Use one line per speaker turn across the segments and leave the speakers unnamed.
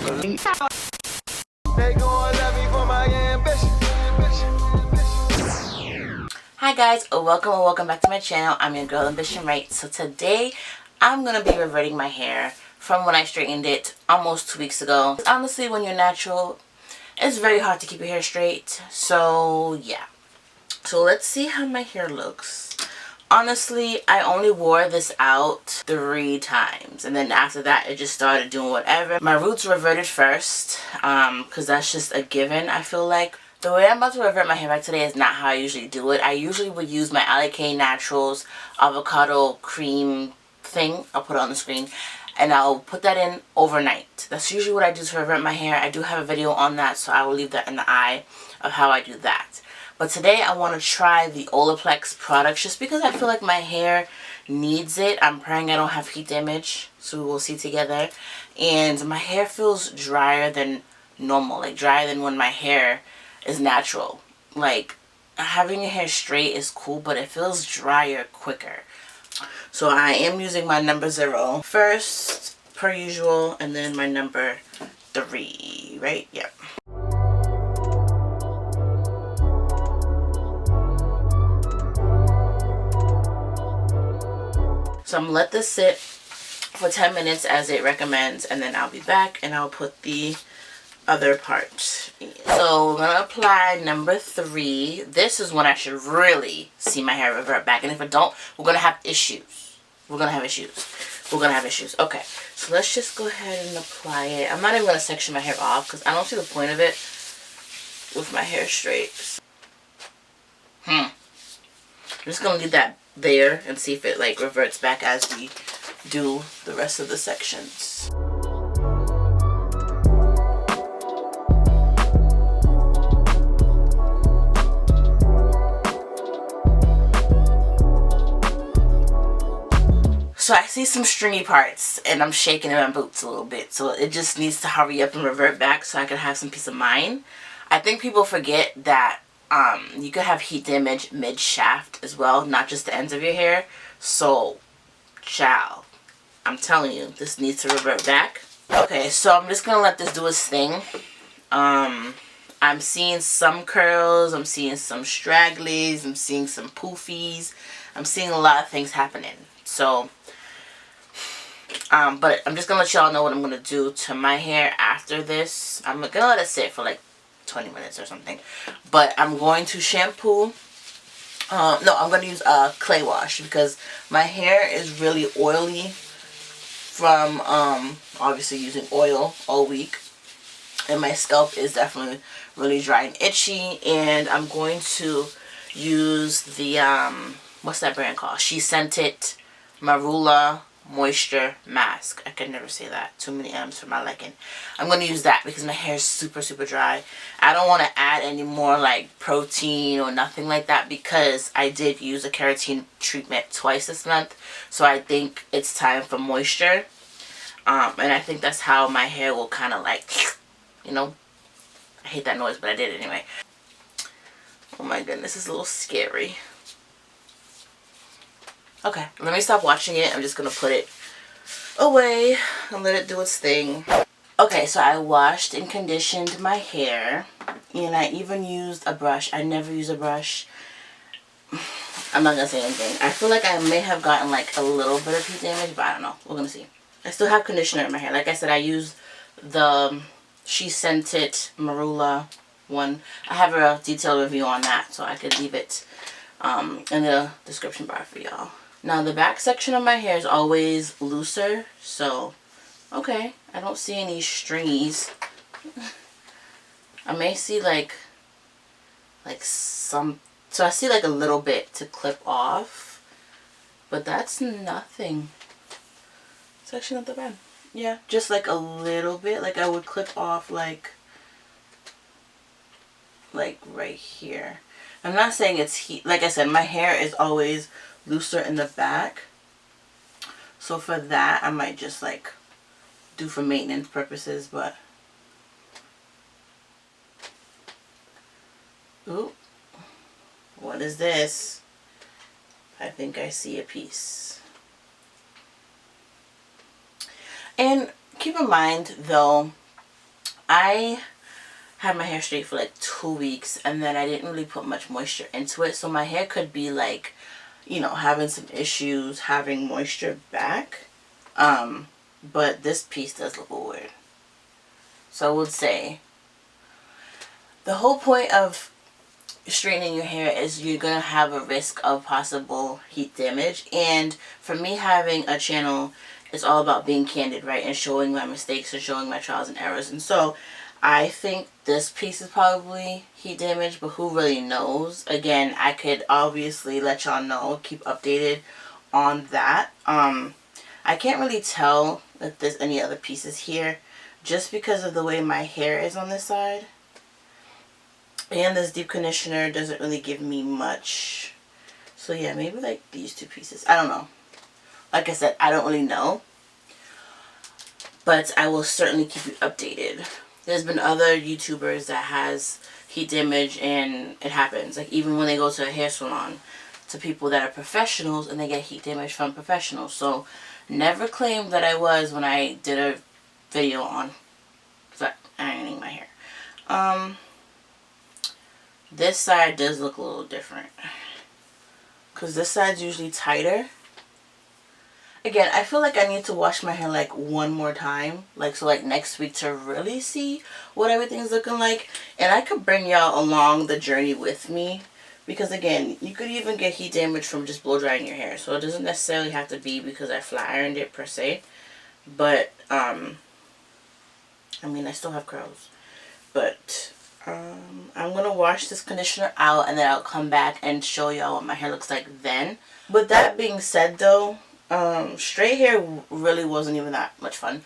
Hi guys, welcome back to my channel. I'm your girl Ambition Right. So today I'm gonna be reverting my hair from when I straightened it almost 2 weeks ago. Honestly, when you're natural, it's very hard to keep your hair straight. So yeah, so let's see how my hair looks. Honestly, I only wore this out 3 times, and then after that it just started doing whatever. My roots reverted first because that's just a given. I feel like the way I'm about to revert my hair back today is not how I usually do it. I usually would use my LK Naturals avocado cream thing. I'll put it on the screen and I'll put that in overnight. That's usually what I do to revert my hair. I do have a video on that, so I will leave that in the eye of how I do that. But today I want to try the Olaplex products just because I feel like my hair needs it. I'm praying I don't have heat damage, so we will see together. And my hair feels drier than normal, like drier than when my hair is natural. Like, having your hair straight is cool, but it feels drier quicker. So I am using my number 0 first, per usual, and then my number 3, right? Yep. So I'm gonna let this sit for 10 minutes as it recommends, and then I'll be back and I'll put the other part in. So we're gonna apply number 3. This is when I should really see my hair revert back, and if I don't, we're gonna have issues. We're gonna have issues. Okay, so let's just go ahead and apply it. I'm not even gonna section my hair off because I don't see the point of it with my hair straight. I'm just gonna leave that there and see if it like reverts back as we do the rest of the sections. So I see some stringy parts and I'm shaking in my boots a little bit. So it just needs to hurry up and revert back so I can have some peace of mind. I think people forget that you could have heat damage mid-shaft as well, not just the ends of your hair. So, child, I'm telling you, this needs to revert back. Okay, so I'm just going to let this do its thing. I'm seeing some curls, I'm seeing some stragglies, I'm seeing some poofies. I'm seeing a lot of things happening. So, but I'm just going to let y'all know what I'm going to do to my hair after this. I'm going to let it sit for like 20 minutes or something. But I'm going to shampoo. No, I'm going to use a clay wash because my hair is really oily from obviously using oil all week. And my scalp is definitely really dry and itchy. And I'm going to use the, what's that brand called? She Scented Marula Moisture Mask. I can never say that. Too many M's for my liking. I'm going to use that because my hair is super dry. I don't want to add any more like protein or nothing like that because I did use a keratin treatment twice this month. So I think it's time for moisture. And I think that's how my hair will kind of like, you know. I hate that noise, but I did it anyway. Oh my goodness, it's a little scary. Okay, let me stop watching it. I'm just going to put it away and let it do its thing. Okay, so I washed and conditioned my hair. And I even used a brush. I never use a brush. I'm not going to say anything. I feel like I may have gotten like a little bit of heat damage, but I don't know. We're going to see. I still have conditioner in my hair. Like I said, I use the She Scented Marula one. I have a detailed review on that, so I could leave it in the description bar for y'all. Now the back section of my hair is always looser, so okay, I don't see any stringies. I may see like some, so I see like a little bit to clip off, but that's nothing. It's actually not that bad. Yeah, just like a little bit, like I would clip off like right here. I'm not saying it's heat. Like I said, my hair is always looser in the back. So for that, I might just like do for maintenance purposes, but ooh, what is this? I think I see a piece. And keep in mind though, I had my hair straight for like 2 weeks, and then I didn't really put much moisture into it, so my hair could be like, you know, having some issues having moisture back. But this piece does look weird. So I would say the whole point of straightening your hair is you're gonna have a risk of possible heat damage, and for me, having a channel, it's all about being candid, right, and showing my mistakes and showing my trials and errors. And so I think this piece is probably heat damage, but who really knows? Again, I could obviously let y'all know, keep updated on that. I can't really tell if there's any other pieces here just because of the way my hair is on this side. And this deep conditioner doesn't really give me much. So yeah, maybe like these two pieces. I don't know. Like I said, I don't really know. But I will certainly keep you updated. There's been other YouTubers that has heat damage and it happens. Like even when they go to a hair salon, to people that are professionals, and they get heat damage from professionals. So never claimed that I was when I did a video on ironing my hair. This side does look a little different because this side's usually tighter. Again, I feel like I need to wash my hair like one more time, like so like next week, to really see what everything's looking like. And I could bring y'all along the journey with me, because again, you could even get heat damage from just blow drying your hair. So it doesn't necessarily have to be because I flat ironed it per se. But I mean, I still have curls. But I'm going to wash this conditioner out, and then I'll come back and show y'all what my hair looks like then. With that being said though, straight hair really wasn't even that much fun.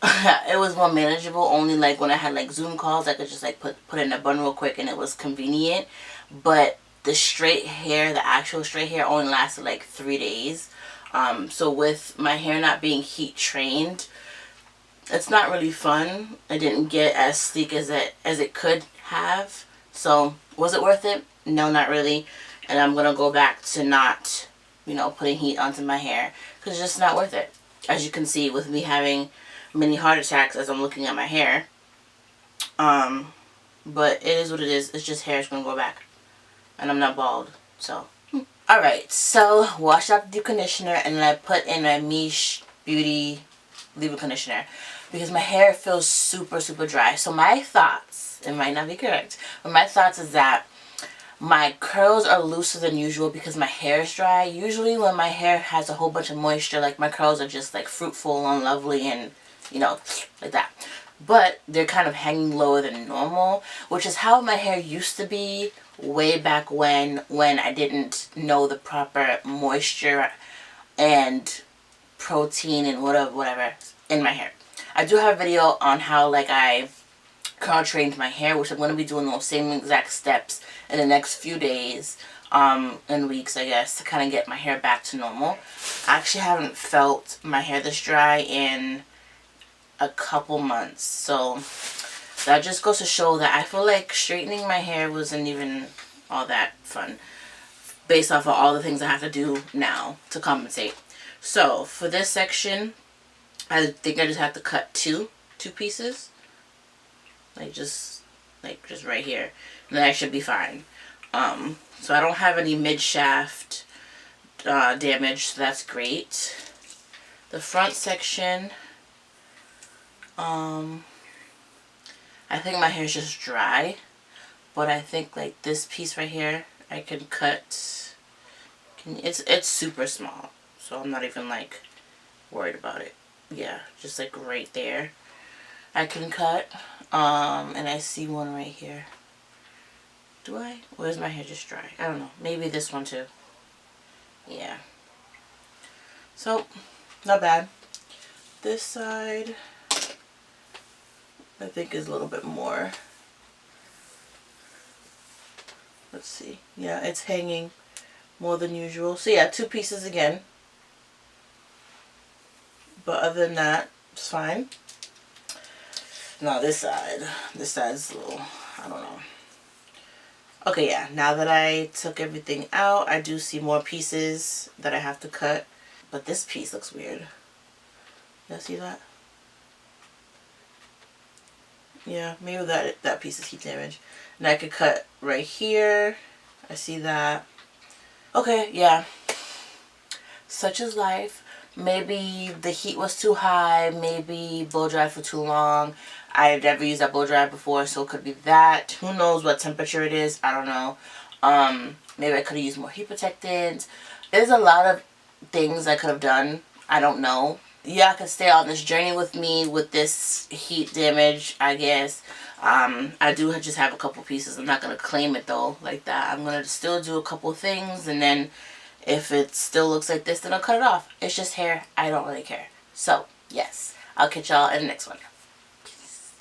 It was more manageable, only like when I had like Zoom calls, I could just like put it in a bun real quick and it was convenient. But the straight hair, the actual straight hair, only lasted like 3 days. So with my hair not being heat trained, it's not really fun. I didn't get as sleek as it could have. So was it worth it? No, not really. And I'm gonna go back to not, you know, putting heat onto my hair because it's just not worth it. As you can see with me having many heart attacks as I'm looking at my hair. But it is what it is. It's just hair is gonna go back, and I'm not bald. So alright, so washed out the deep conditioner, and then I put in a Miche Beauty leave-in conditioner because my hair feels super dry. So my thoughts, it might not be correct, but my thoughts is that my curls are looser than usual because my hair is dry. Usually when my hair has a whole bunch of moisture, like my curls are just like fruitful and lovely and, you know, like that. But they're kind of hanging lower than normal, which is how my hair used to be way back when I didn't know the proper moisture and protein and whatever in my hair. I do have a video on how like I curl trained my hair, which I'm going to be doing those same exact steps in the next few days and weeks, I guess, to kind of get my hair back to normal. I actually haven't felt my hair this dry in a couple months, so that just goes to show that I feel like straightening my hair wasn't even all that fun based off of all the things I have to do now to compensate. So for this section, I think I just have to cut two pieces, like just right here, and then I should be fine. So I don't have any mid shaft damage, so that's great. The front section, I think my hair is just dry, but I think like this piece right here I can cut. It's super small, so I'm not even like worried about it. Yeah, just like right there I can cut. And I see one right here. Do I? Or is my hair just dry? I don't know. Maybe this one too. Yeah. So, not bad. This side, I think, is a little bit more. Let's see. Yeah, it's hanging more than usual. So yeah, two pieces again. But other than that, it's fine. Now this side's a little, I don't know. Okay, yeah, now that I took everything out, I do see more pieces that I have to cut. But this piece looks weird. Y'all see that? Yeah, maybe that piece is heat damage. And I could cut right here. I see that. Okay, yeah. Such is life. Maybe the heat was too high. Maybe blow dried for too long. I've never used that blow dryer before, so it could be that. Who knows what temperature it is? I don't know. Maybe I could have used more heat protectants. There's a lot of things I could have done. I don't know. Yeah, I could stay on this journey with me with this heat damage, I guess. I do just have a couple pieces. I'm not going to claim it though like that. I'm going to still do a couple things, and then if it still looks like this, then I'll cut it off. It's just hair. I don't really care. So, yes. I'll catch y'all in the next one. Peace.